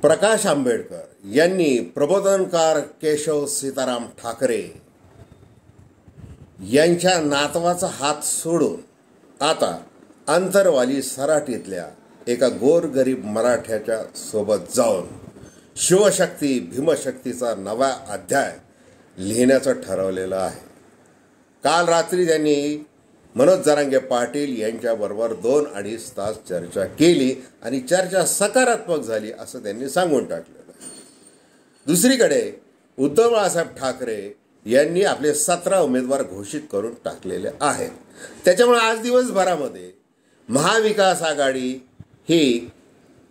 प्रकाश आंबेडकर यांनी प्रबोधनकार केशव सीताराम ठाकरे यांच्या नातवाचा हात सोडून आता अंतरवाली सराटीतल्या एका गोरगरीब मराठ्याच्या सोबत जाऊन शिवशक्ती भीमशक्तीचा नवा अध्याय लिहिण्याचं ठरवलेलं आहे. काल रात्री त्यांनी मनोज जरांगे पाटील यांच्याबरोबर 2-2.5 तास चर्चा केली आणि चर्चा सकारात्मक झाली असं त्यांनी सांगून टाकलेलं आहे. दुसरीकडे उद्धव बाळासाहेब ठाकरे यांनी आपले 17 उमेदवार घोषित करून टाकलेले आहेत. त्याच्यामुळे आज दिवसभरामध्ये महाविकास आघाडी ही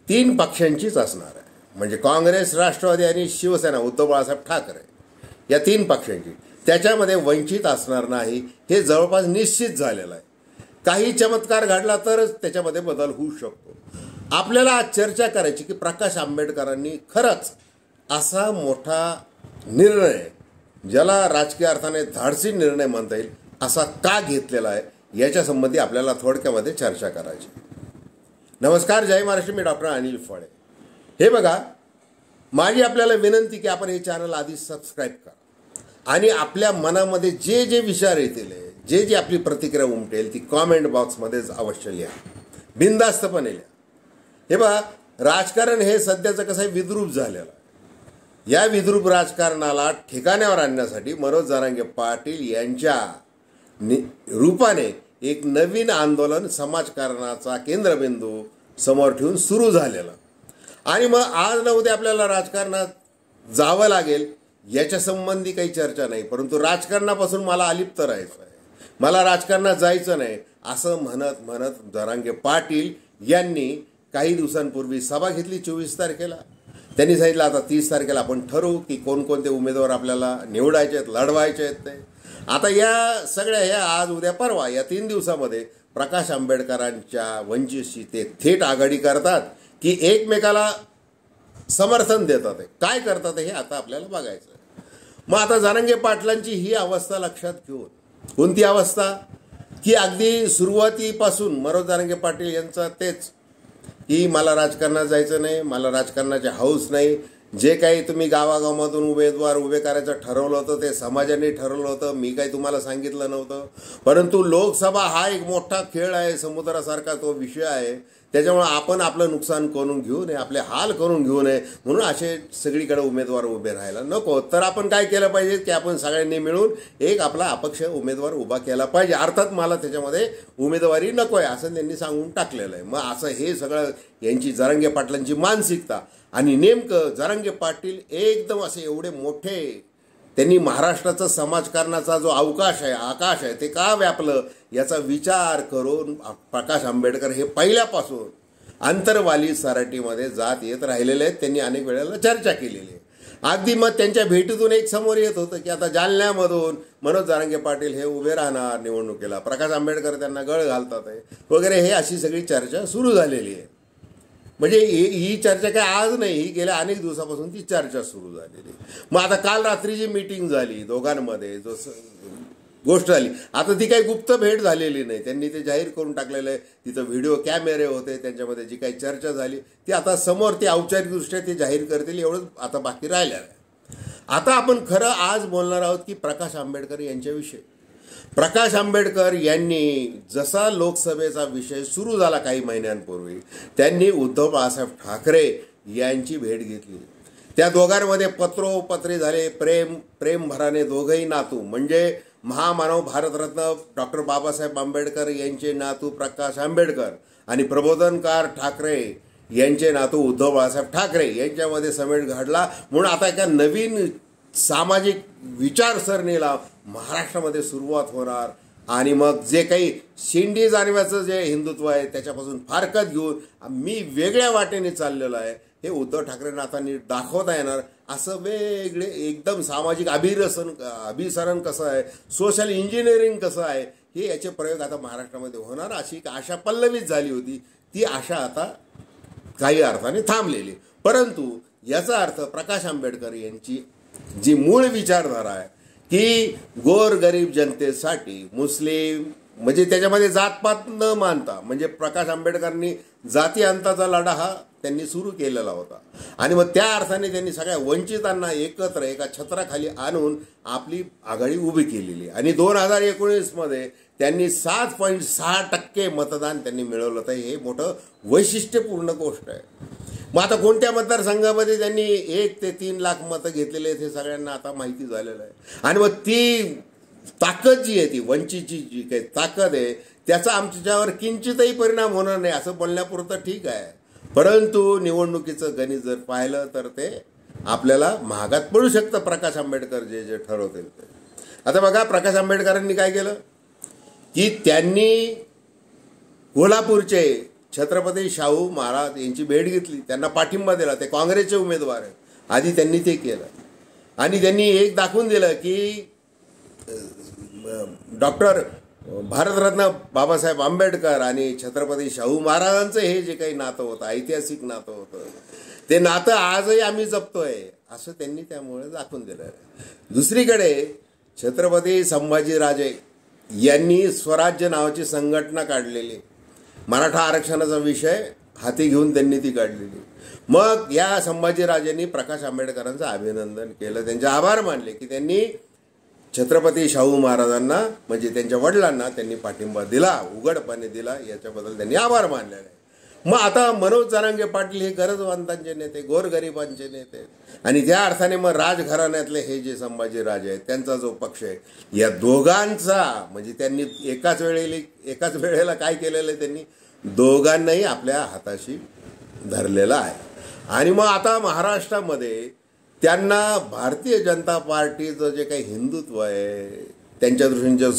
3 पक्षांचीच असणार आहे. म्हणजे काँग्रेस, राष्ट्रवादी आणि शिवसेना, उद्धव बाळासाहेब ठाकरे या 3 पक्षांची. त्याच्यामध्ये वंचित असणार नाही हे जवळपास निश्चित झालेलं आहे. काही चमत्कार घडला तरच त्याच्यामध्ये बदल होऊ शकतो. आपल्याला आज चर्चा करायची की प्रकाश आंबेडकरांनी खरंच असा मोठा निर्णय, ज्याला राजकीय अर्थाने धाडसी निर्णय म्हणता येईल, असा का घेतलेला आहे याच्या संबंधी आपल्याला थोडक्यामध्ये चर्चा करायची. नमस्कार, जय महाराष्ट्र. मी डॉक्टर अनिल फळे. हे बघा, माझी आपल्याला विनंती की आपण हे चॅनल आधी सबस्क्राईब करा आणि आपल्या मनामध्ये जे जे विचार येतील, जे जे आपली प्रतिक्रिया उमटेल ती कॉमेंट बॉक्समध्येच अवश्य लिहा, बिनधास्तपणे लिहा. हे बघा, राजकारण हे सध्याचं कसं आहे, विद्रूप झालेलं आहे. या विद्रूप राजकारणाला ठिकाण्यावर आणण्यासाठी मनोज जरांगे पाटील यांच्या रूपाने एक नवीन आंदोलन समाजकारणाचा केंद्रबिंदू समोर ठेवून सुरू झालेलं. आणि मग आज ना उद्या आपल्याला राजकारणात जावं लागेल याच्या संबंधी काही चर्चा नाही, परंतु राजकारणापासून मला अलिप्त राहायचं आहे, मला राजकारणात जायचं नाही असं म्हणत म्हणत जरांगे पाटील यांनी काही दिवसांपूर्वी सभा घेतली. 24 तारखेला त्यांनी सांगितलं आता 30 तारखेला आपण ठरवू की कोणकोणते उमेदवार आपल्याला निवडायचे आहेत, लढवायचे आहेत. ते आता या सगळ्या ह्या आज उद्या परवा या 3 दिवसामध्ये प्रकाश आंबेडकरांच्या वंचितशी ते थेट आघाडी करतात की एकमेकाला समर्थन देतात. काय करतात हे आता आपल्याला बघायचं. मग आता जरांगे पाटलांची ही अवस्था लक्षात घेऊन, कोणती अवस्था की अगदी सुरुवातीपासून मनोज जरांगे पाटील यांचं तेच की मला राजकारणात जायचं नाही, मला राजकारणाचे हौस नाही, जे काही तुम्ही गावागावामधून उमेदवार उभे करायचं ठरवलं होतं ते समाजाने ठरवलं होतं, मी काही तुम्हाला सांगितलं नव्हतं. परंतु लोकसभा हा एक मोठा खेळ आहे, समुद्रासारखा तो विषय आहे. त्याच्यामुळे आपण आपलं नुकसान करून घेऊ नये, आपले हाल करून घेऊ नये, म्हणून असे सगळीकडे उमेदवार उभे राहायला नको. तर आपण काय केलं पाहिजे की आपण सगळ्यांनी मिळून एक आपला अपक्ष उमेदवार उभा केला पाहिजे. अर्थात मला त्याच्यामध्ये उमेदवारी नको आहे असं त्यांनी सांगून टाकलेलं आहे. मग असं हे सगळं यांची जरांगे पाटलांची मानसिकता. आणि नेमकं जरांगे पाटील एकदम असे एवढे मोठे, त्यांनी महाराष्ट्राचा समाजकारणाचा जो अवकाश आहे, आकाश आहे, ते का व्यापलं याचा विचार करून प्रकाश आंबेडकर हे पहिल्यापासून अंतरवाली सराटीमध्ये जात येत राहिलेले आहेत. त्यांनी अनेक वेळेला चर्चा केलेली आहे. अगदी मग त्यांच्या भेटीतून एक समोर येत होतं की आता जालन्यामधून मनोज जरांगे पाटील हे उभे राहणार निवडणुकीला, प्रकाश आंबेडकर त्यांना गळ घालतात आहे वगैरे, हे अशी सगळी चर्चा सुरू झालेली आहे. म्हणजे ही चर्चा काय आज नाही, ही गेल्या अनेक दिवसापासून ती चर्चा सुरू झालेली. मग आता काल रात्री जी मीटिंग झाली दोघांमध्ये, जो गोष्ट झाली, आता ती काही गुप्त भेट झालेली नाही, त्यांनी ते जाहीर करून टाकलेलं आहे. तिथं व्हिडिओ कॅमेरे होते, त्यांच्यामध्ये जी काही चर्चा झाली ती आता समोर ते औपचारिकदृष्ट्या ते जाहीर करतील, एवढंच आता बाकी राहिलं आहे. आता आपण खरं आज बोलणार आहोत की प्रकाश आंबेडकर यांच्याविषयी. प्रकाश आंबेडकर यांनी जसा लोकसभेचा विषय सुरू झाला काही महिन्यांपूर्वी, त्यांनी उद्धव बाळासाहेब ठाकरे यांची भेट घेतली. त्या दोघांमध्ये पत्रोपत्री झाले. प्रेम भराने दोघंही नातू, म्हणजे महामानव भारतरत्न डॉक्टर बाबासाहेब आंबेडकर यांचे नातू प्रकाश आंबेडकर आणि प्रबोधनकार ठाकरे यांचे नातू उद्धव बाळासाहेब ठाकरे यांच्यामध्ये समेट घडला. म्हणून आता एका नवीन सामाजिक विचारसरणीला महाराष्ट्रामध्ये सुरुवात होणार. आणि मग जे काही शेंडी जाणव्याचं जे हिंदुत्व आहे त्याच्यापासून फारकत घेऊन मी वेगळ्या वाटेने चाललेलं आहे हे उद्धव ठाकरेंना आता नीट दाखवता येणार. असं वेगळे एकदम सामाजिक अभिसरण कसं आहे, सोशल इंजिनिअरिंग कसं आहे, हे याचे प्रयोग आता महाराष्ट्रामध्ये होणार अशी आशा पल्लवित झाली होती. ती आशा आता काही अर्थाने थांबलेली. परंतु याचा अर्थ प्रकाश आंबेडकर यांची जी मूळ विचारधारा आहे की गोरगरीब जनतेसाठी, मुस्लिम म्हणजे त्याच्यामध्ये जातपात न मानता, म्हणजे प्रकाश आंबेडकरांनी जाती अंताचा लढा हा त्यांनी सुरू केलेला होता. आणि मग त्या अर्थाने त्यांनी सगळ्या वंचितांना एकत्र एका छत्राखाली आणून आपली आघाडी उभी केलेली. आणि 2019 त्यांनी 7.6% मतदान त्यांनी मिळवलं. तर हे मोठं वैशिष्ट्यपूर्ण गोष्ट आहे. मग आता कोणत्या मतदारसंघामध्ये त्यांनी 1 ते 3 लाख मतं घेतलेले आहेत हे सगळ्यांना आता माहिती झालेलं आहे. आणि मग ती ताकद जी आहे, ती वंचितची जी काही ताकद आहे, त्याचा आमच्यावर किंचितही परिणाम होणार नाही असं बोलण्यापुरतं ठीक आहे. परंतु निवडणुकीचं गणित जर पाहिलं तर ते आपल्याला महागात पडू शकतं. प्रकाश आंबेडकर जे जे ठरवतील ते. आता बघा, प्रकाश आंबेडकरांनी काय केलं की त्यांनी कोल्हापूरचे छत्रपती शाहू महाराज यांची भेट घेतली, त्यांना पाठिंबा दिला. ते काँग्रेसचे उमेदवार आहेत. आधी त्यांनी ते केलं आणि त्यांनी एक दाखवून दिलं की डॉक्टर भारतरत्न बाबासाहेब आंबेडकर आणि छत्रपती शाहू महाराजांचं हे जे काही नातं होतं, ऐतिहासिक नातं होतं, ते नातं आजही आम्ही जपतोय असं त्यांनी त्यामुळे दाखवून दिलं. दुसरीकडे छत्रपती संभाजीराजे यांनी स्वराज्य नावाची संघटना काढलेली. मराठा आरक्षणाचा विषय हाती घेऊन त्यांनी ती काढलेली. मग या संभाजीराजेंनी प्रकाश आंबेडकरांचं अभिनंदन केलं, त्यांचे आभार मानले की त्यांनी छत्रपती शाहू महाराजांना म्हणजे त्यांच्या वडिलांना त्यांनी पाठिंबा दिला, उघडपणे दिला, याच्याबद्दल त्यांनी आभार मानलेले आहे. मग आता मनोज जरांगे पाटील हे गरजवंतांचे नेते, गोरगरिबांचे नेते, आणि त्या अर्थाने मग राजघराण्यातले हे जे संभाजीराजे आहेत त्यांचा जो पक्ष आहे, या दोघांचा म्हणजे त्यांनी एकाच वेळेला काय केलेलं आहे, त्यांनी दोघांनाही आपल्या हाताशी धरलेलं आहे. आणि मग आता महाराष्ट्रामध्ये त्यांना भारतीय जनता पार्टीचं जे काही हिंदुत्व आहे, त्यांच्या दृष्टीने जो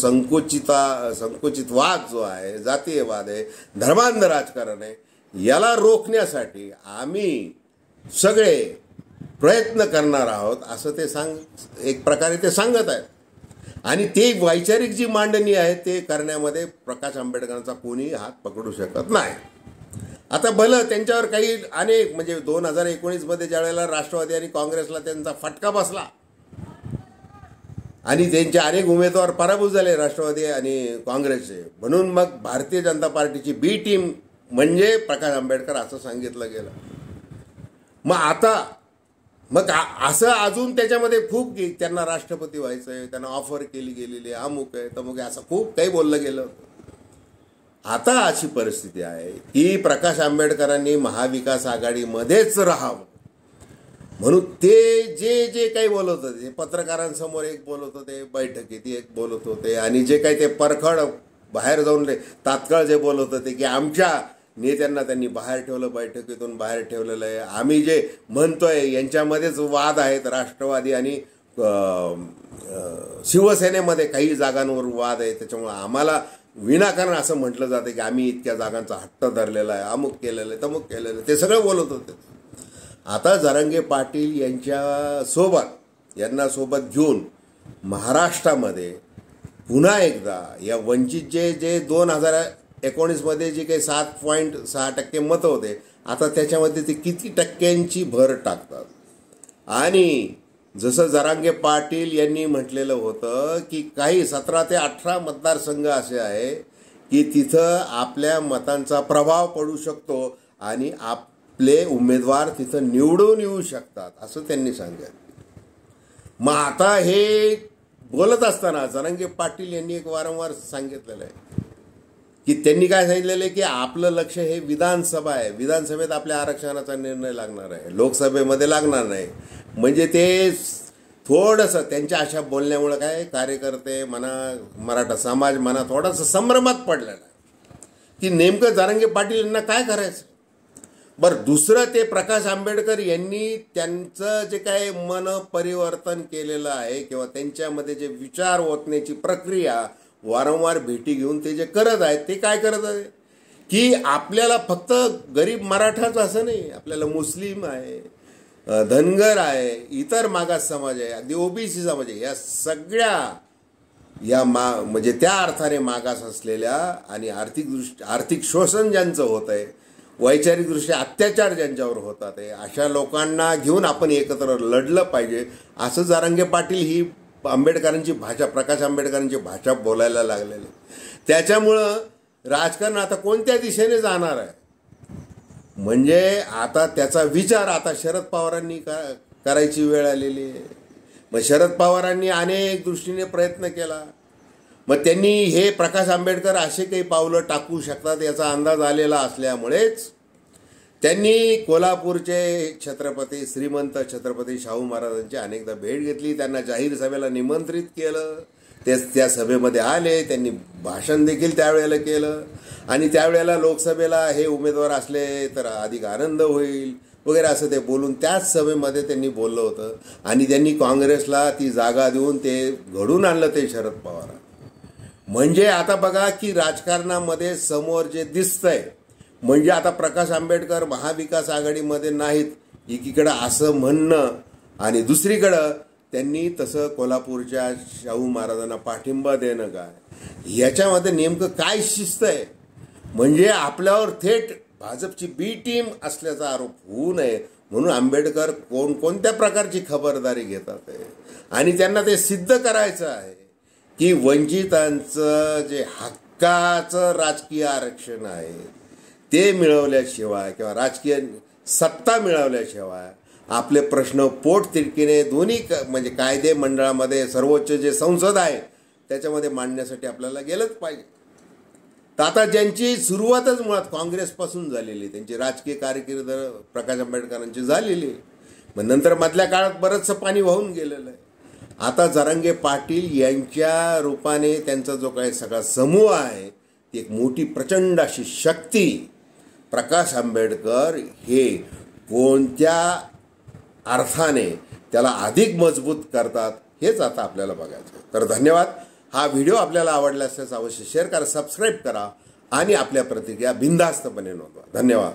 संकुचितवाद जो आहे, जातीयवाद आहे, धर्मांध राजकारण आहे, याला रोखण्यासाठी आम्ही सगळे प्रयत्न करणार आहोत असं ते एक प्रकारे ते सांगत आहेत. आणि ते वैचारिक जी मांडणी आहे ते करण्यामध्ये प्रकाश आंबेडकरांचा कोणी हात पकडू शकत नाही. आता भलं त्यांच्यावर काही अनेक म्हणजे 2019 ज्या वेळेला राष्ट्रवादी आणि काँग्रेसला त्यांचा फटका बसला आणि त्यांचे अनेक उमेदवार पराभूत झाले राष्ट्रवादी आणि काँग्रेसचे, म्हणून मग भारतीय जनता पार्टीची बी टीम म्हणजे प्रकाश आंबेडकर असं सांगितलं गेलं. मग असं अजून त्याच्यामध्ये खूप की त्यांना राष्ट्रपती व्हायचं आहे, त्यांना ऑफर केली गेलेली आहे, अमुक आहे तमुक आहे, असं खूप काही बोललं गेलं. आता अशी परिस्थिती आहे की प्रकाश आंबेडकरांनी महाविकास आघाडीमध्येच राहावं म्हणून ते जे काही बोलत होते, पत्रकारांसमोर एक बोलत होते, बैठकीत एक बोलत होते, आणि जे काही ते परखड बाहेर जाऊन तात्काळ जे बोलत होते की आमच्या नेत्यांना त्यांनी बाहेर ठेवलं, बैठकीतून बाहेर ठेवलेलं आहे, आम्ही जे म्हणतोय यांच्यामध्येच वाद आहेत, राष्ट्रवादी आणि शिवसेनेमध्ये काही जागांवर वाद आहे, त्याच्यामुळे आम्हाला विनाकारण असं म्हटलं जातं की आम्ही इतक्या जागांचा हट्ट धरलेला आहे, अमुक केलेलं आहे, तमुक केलेलं आहे, ते सगळं बोलत होते. आता जरांगे पाटील यांना सोबत घेऊन महाराष्ट्रामध्ये पुन्हा एकदा या वंचितचे जे 2019 जे काही 7.6% मतं होते, आता त्याच्यामध्ये ते किती टक्क्यांची भर टाकतात. आणि जसं जरांगे पाटील यांनी म्हटलेलं होतं की काही 17 ते 18 मतदारसंघ असे आहे की तिथं आपल्या मतांचा प्रभाव पडू शकतो आणि आपले उमेदवार तिथं निवडून येऊ शकतात असं त्यांनी सांगितलं. मग आता हे बोलत असताना जरांगे पाटील यांनी एक वारंवार सांगितलेलं आहे की त्यांनी काय सांगितलेलं आहे की आपलं लक्ष हे विधानसभा आहे, विधानसभेत आपल्या आरक्षणाचा निर्णय लागणार आहे, लोकसभेमध्ये लागणार नाही. म्हणजे ते थोडंसं त्यांच्या अशा बोलण्यामुळं काय कार्यकर्ते म्हणा, मराठा समाज म्हणा, थोडंसं संभ्रमात पडलेलं आहे की नेमकं जरांगे पाटील यांना काय करायचं. बरं, दुसरं ते प्रकाश आंबेडकर यांनी त्यांचं जे काय मन परिवर्तन केलेलं आहे किंवा त्यांच्यामध्ये जे विचार ओतण्याची प्रक्रिया वारंवार भेटी घेऊन ते जे करत आहेत ते काय करत आहे की आपल्याला फक्त गरीब मराठाच असं नाही, आपल्याला मुस्लिम आहे, धनगर आहे, इतर मागास समाज आहे, अगदी ओबीसी समाज आहे, या सगळ्या म्हणजे त्या अर्थाने मागास असलेल्या आणि आर्थिक शोषण ज्यांचं होत आहे, वैचारिकदृष्ट्या अत्याचार ज्यांच्यावर होतात आहे, अशा लोकांना घेऊन आपण एकत्र लढलं पाहिजे असं जरांगे पाटील ही आंबेडकरांची भाषा, प्रकाश आंबेडकरांची भाषा बोलायला लागलेले. त्याच्यामुळं राजकारण आता कोणत्या दिशेने जाणार आहे म्हणजे आता त्याचा विचार आता शरद पवारांनी करायची वेळ आलेली आहे. मग शरद पवारांनी अनेक दृष्टीने प्रयत्न केला. मग त्यांनी हे प्रकाश आंबेडकर असे काही पावलं टाकू शकतात याचा अंदाज आलेला असल्यामुळेच त्यांनी कोल्हापूरचे छत्रपती, श्रीमंत छत्रपती शाहू महाराजांची अनेकदा भेट घेतली. त्यांना जाहीर सभेला निमंत्रित केलं. त्या सभेमध्ये आले. त्यांनी भाषण देखील त्यावेळेला केलं आणि त्यावेळेला लोकसभेला हे उमेदवार असले तर अधिक आनंद होईल वगैरे असं ते बोलून त्याच सभेमध्ये त्यांनी बोललं होतं. आणि त्यांनी काँग्रेसला ती जागा देऊन ते घडून आणलं ते शरद पवार. म्हणजे आता बघा की राजकारणामध्ये समोर जे दिसतंय म्हणजे आता प्रकाश आंबेडकर महाविकास आघाडीमध्ये नाहीत एकीकडं असं म्हणणं आणि दुसरीकडं त्यांनी तसं कोल्हापूरच्या शाहू महाराजांना पाठिंबा देणं काय याच्यामध्ये नेमकं काय शिस्त आहे. म्हणजे आपल्यावर थेट भाजपची बी टीम असल्याचा आरोप होऊ नये म्हणून आंबेडकर कोणत्या प्रकारची खबरदारी घेतात आहे आणि त्यांना ते सिद्ध करायचं आहे की वंचितांचं जे हक्काचं राजकीय आरक्षण आहे ते मिळवल्याशिवाय किंवा राजकीय सत्ता मिळवल्याशिवाय आपले प्रश्न पोटतिडकीने दोन्ही म्हणजे कायदे मंडळामध्ये सर्वोच्च जे संसद आहे त्याच्यामध्ये मांडण्यासाठी आपल्याला गेलंच पाहिजे. तर आता ज्यांची सुरुवातच मुळात काँग्रेसपासून झालेली, त्यांची राजकीय कारकीर्द प्रकाश आंबेडकरांची झालेली, मग नंतर मधल्या काळात बरंचसं पाणी वाहून गेलेलं आहे. आता जरांगे पाटील यांच्या रूपाने त्यांचा जो काही सगळा समूह आहे ती एक मोठी प्रचंड अशी शक्ती प्रकाश आंबेडकर हे कोणत्या अर्थाने त्याला अधिक मजबूत करतात हेच आता आपल्याला बघायचं. तर धन्यवाद. हा व्हिडिओ आपल्याला आवडला असल्यास अवश्य शेअर करा, सबस्क्राईब करा आणि आपल्या प्रतिक्रिया बिनधास्तपणे नोंदवा. धन्यवाद.